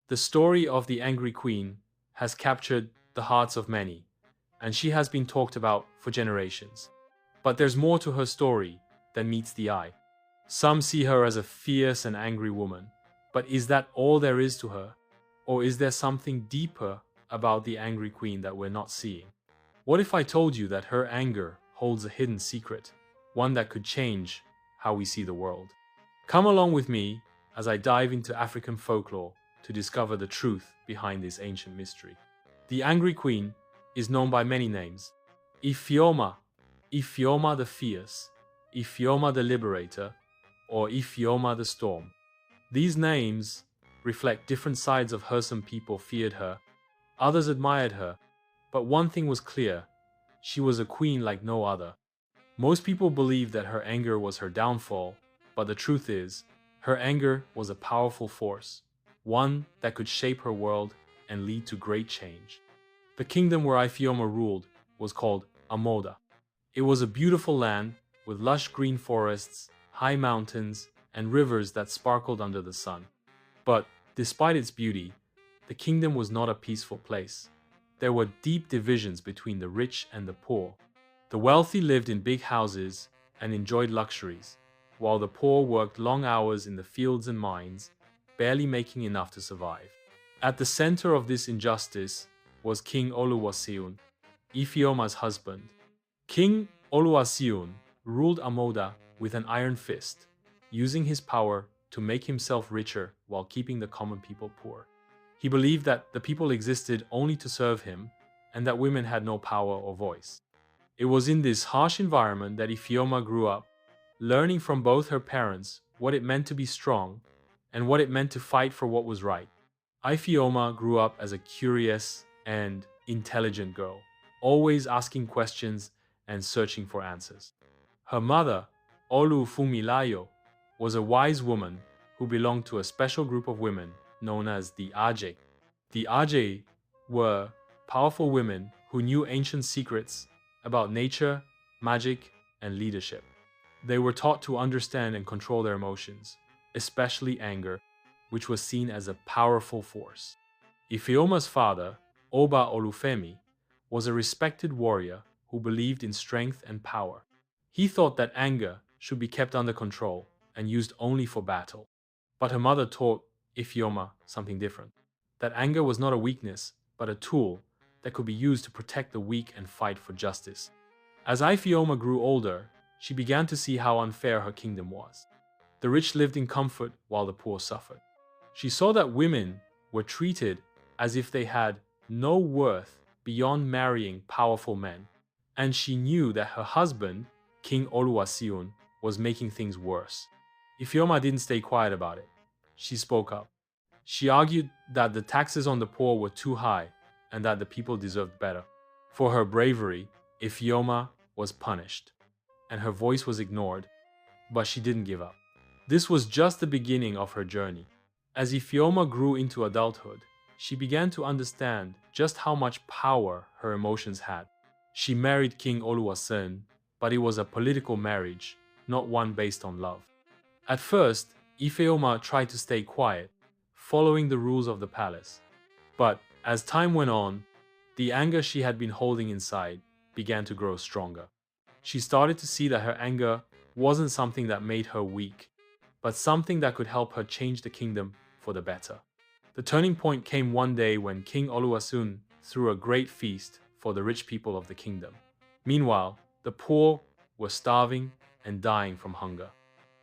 The story of the angry queen has captured the hearts of many, and she has been talked about for generations. But there's more to her story than meets the eye. Some see her as a fierce and angry woman, but is that all there is to her? Or is there something deeper about the angry queen that we're not seeing? What if I told you that her anger holds a hidden secret, one that could change how we see the world? Come along with me as I dive into African folklore to discover the truth behind this ancient mystery. The angry queen is known by many names: Ifeoma, Ifeoma the Fierce, Ifeoma the Liberator, or Ifeoma the Storm. These names reflect different sides of her. Some people feared her, others admired her, but one thing was clear: she was a queen like no other. Most people believed that her anger was her downfall, but the truth is, her anger was a powerful force, one that could shape her world and lead to great change. The kingdom where Ifeoma ruled was called Amoda. It was a beautiful land with lush green forests, high mountains, and rivers that sparkled under the sun. But despite its beauty, the kingdom was not a peaceful place. There were deep divisions between the rich and the poor. The wealthy lived in big houses and enjoyed luxuries, while the poor worked long hours in the fields and mines, barely making enough to survive. At the center of this injustice was King Oluwaseun, Ifeoma's husband. King Oluwaseun ruled Amoda with an iron fist, using his power to make himself richer while keeping the common people poor. He believed that the people existed only to serve him, and that women had no power or voice. It was in this harsh environment that Ifeoma grew up, learning from both her parents what it meant to be strong and what it meant to fight for what was right. Ifeoma grew up as a curious and intelligent girl, always asking questions and searching for answers. Her mother, Olu Fumilayo, was a wise woman who belonged to a special group of women known as the Aje. The Aje were powerful women who knew ancient secrets about nature, magic, and leadership. They were taught to understand and control their emotions, especially anger, which was seen as a powerful force. Ifeoma's father, Oba Olufemi, was a respected warrior who believed in strength and power. He thought that anger should be kept under control and used only for battle. But her mother taught Ifeoma something different: that anger was not a weakness, but a tool that could be used to protect the weak and fight for justice. As Ifeoma grew older, she began to see how unfair her kingdom was. The rich lived in comfort while the poor suffered. She saw that women were treated as if they had no worth beyond marrying powerful men, and she knew that her husband, King Oluwaseun, was making things worse. Ifeoma didn't stay quiet about it. She spoke up. She argued that the taxes on the poor were too high and that the people deserved better. For her bravery, Ifeoma was punished, and her voice was ignored, but she didn't give up. This was just the beginning of her journey. As Ifeoma grew into adulthood, she began to understand just how much power her emotions had. She married King Oluwaseun, but it was a political marriage, not one based on love. At first, Ifeoma tried to stay quiet, following the rules of the palace. But as time went on, the anger she had been holding inside began to grow stronger. She started to see that her anger wasn't something that made her weak, but something that could help her change the kingdom for the better. The turning point came one day when King Oluwaseun threw a great feast for the rich people of the kingdom. Meanwhile, the poor were starving and dying from hunger.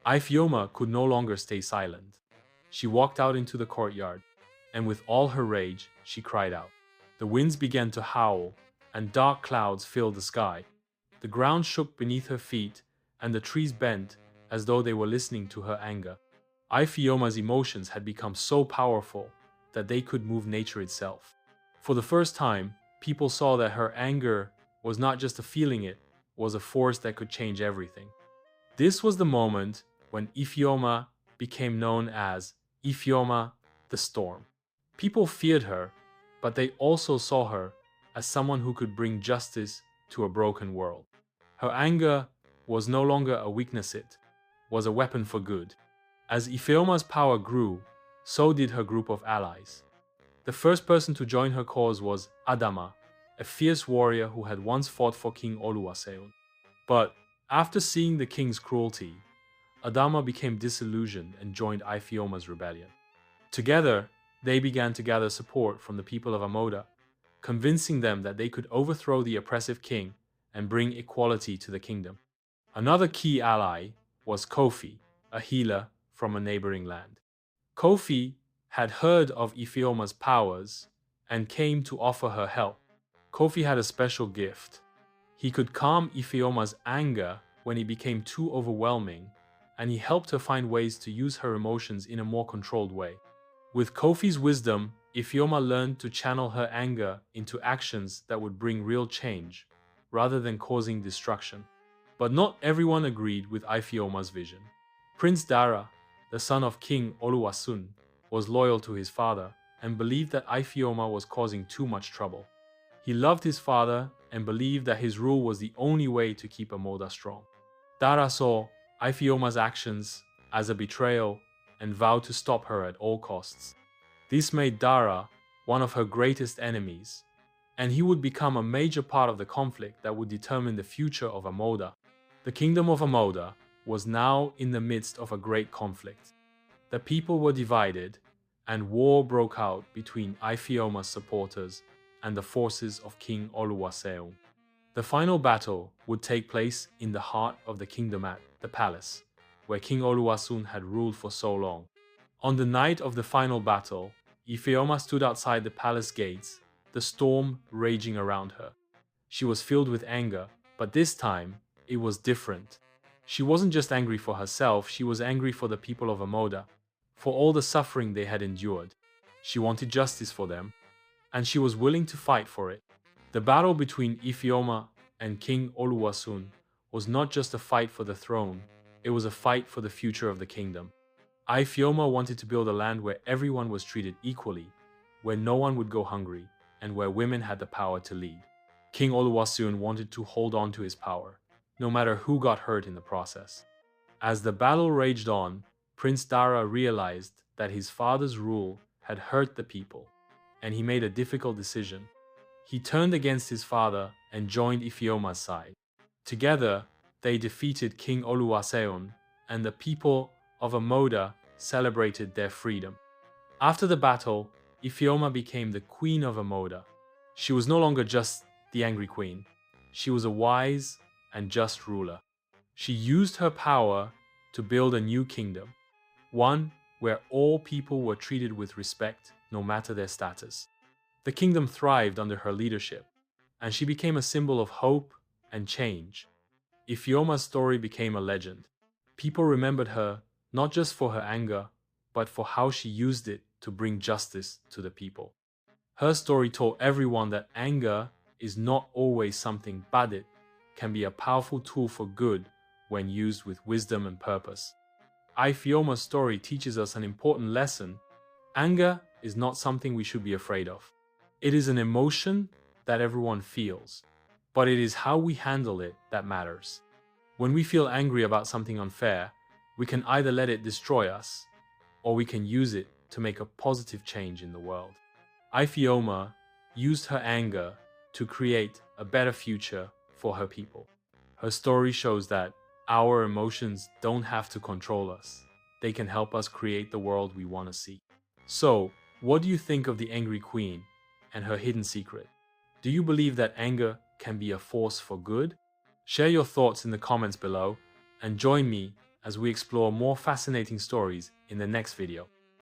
Ifeoma could no longer stay silent. She walked out into the courtyard, and with all her rage, she cried out. The winds began to howl, and dark clouds filled the sky. The ground shook beneath her feet, and the trees bent as though they were listening to her anger. Ifeoma's emotions had become so powerful that they could move nature itself. For the first time, people saw that her anger was not just a feeling, it was a force that could change everything. This was the moment when Ifeoma became known as Ifeoma the Storm. People feared her, but they also saw her as someone who could bring justice to a broken world. Her anger was no longer a weakness, it was a weapon for good. As Ifeoma's power grew, so did her group of allies. The first person to join her cause was Adama, a fierce warrior who had once fought for King Oluwaseun. But after seeing the king's cruelty, Adama became disillusioned and joined Ifeoma's rebellion. Together, they began to gather support from the people of Amoda, convincing them that they could overthrow the oppressive king and bring equality to the kingdom. Another key ally was Kofi, a healer from a neighboring land. Kofi had heard of Ifeoma's powers and came to offer her help. Kofi had a special gift. He could calm Ifeoma's anger when it became too overwhelming, and he helped her find ways to use her emotions in a more controlled way. With Kofi's wisdom, Ifeoma learned to channel her anger into actions that would bring real change, rather than causing destruction. But not everyone agreed with Ifeoma's vision. Prince Dara, the son of King Oluwaseun, was loyal to his father and believed that Ifeoma was causing too much trouble. He loved his father and believed that his rule was the only way to keep Amoda strong. Dara saw Ifeoma's actions as a betrayal and vowed to stop her at all costs. This made Dara one of her greatest enemies, and he would become a major part of the conflict that would determine the future of Amoda. The kingdom of Amoda was now in the midst of a great conflict. The people were divided, and war broke out between Ifeoma's supporters and the forces of King Oluwaseun. The final battle would take place in the heart of the kingdom at the palace, where King Oluwaseun had ruled for so long. On the night of the final battle, Ifeoma stood outside the palace gates, the storm raging around her. She was filled with anger, but this time, it was different. She wasn't just angry for herself, she was angry for the people of Amoda, for all the suffering they had endured. She wanted justice for them, and she was willing to fight for it. The battle between Ifeoma and King Oluwaseun was not just a fight for the throne, it was a fight for the future of the kingdom. Ifeoma wanted to build a land where everyone was treated equally, where no one would go hungry, and where women had the power to lead. King Oluwaseun wanted to hold on to his power, no matter who got hurt in the process. As the battle raged on, Prince Dara realized that his father's rule had hurt the people, and he made a difficult decision. He turned against his father and joined Ifeoma's side. Together, they defeated King Oluwaseun, and the people of Amoda celebrated their freedom. After the battle, Ifeoma became the queen of Amoda. She was no longer just the angry queen. She was a wise and just ruler. She used her power to build a new kingdom, one where all people were treated with respect, no matter their status. The kingdom thrived under her leadership, and she became a symbol of hope and change. Ifeoma's story became a legend. People remembered her not just for her anger, but for how she used it to bring justice to the people. Her story taught everyone that anger is not always something bad. It can be a powerful tool for good when used with wisdom and purpose. Ifeoma's story teaches us an important lesson. Anger is not something we should be afraid of. It is an emotion that everyone feels, but it is how we handle it that matters. When we feel angry about something unfair, we can either let it destroy us, or we can use it to make a positive change in the world. Ifeoma used her anger to create a better future for her people. Her story shows that our emotions don't have to control us. They can help us create the world we want to see. So, what do you think of the angry queen and her hidden secret? Do you believe that anger can be a force for good? Share your thoughts in the comments below and join me as we explore more fascinating stories in the next video.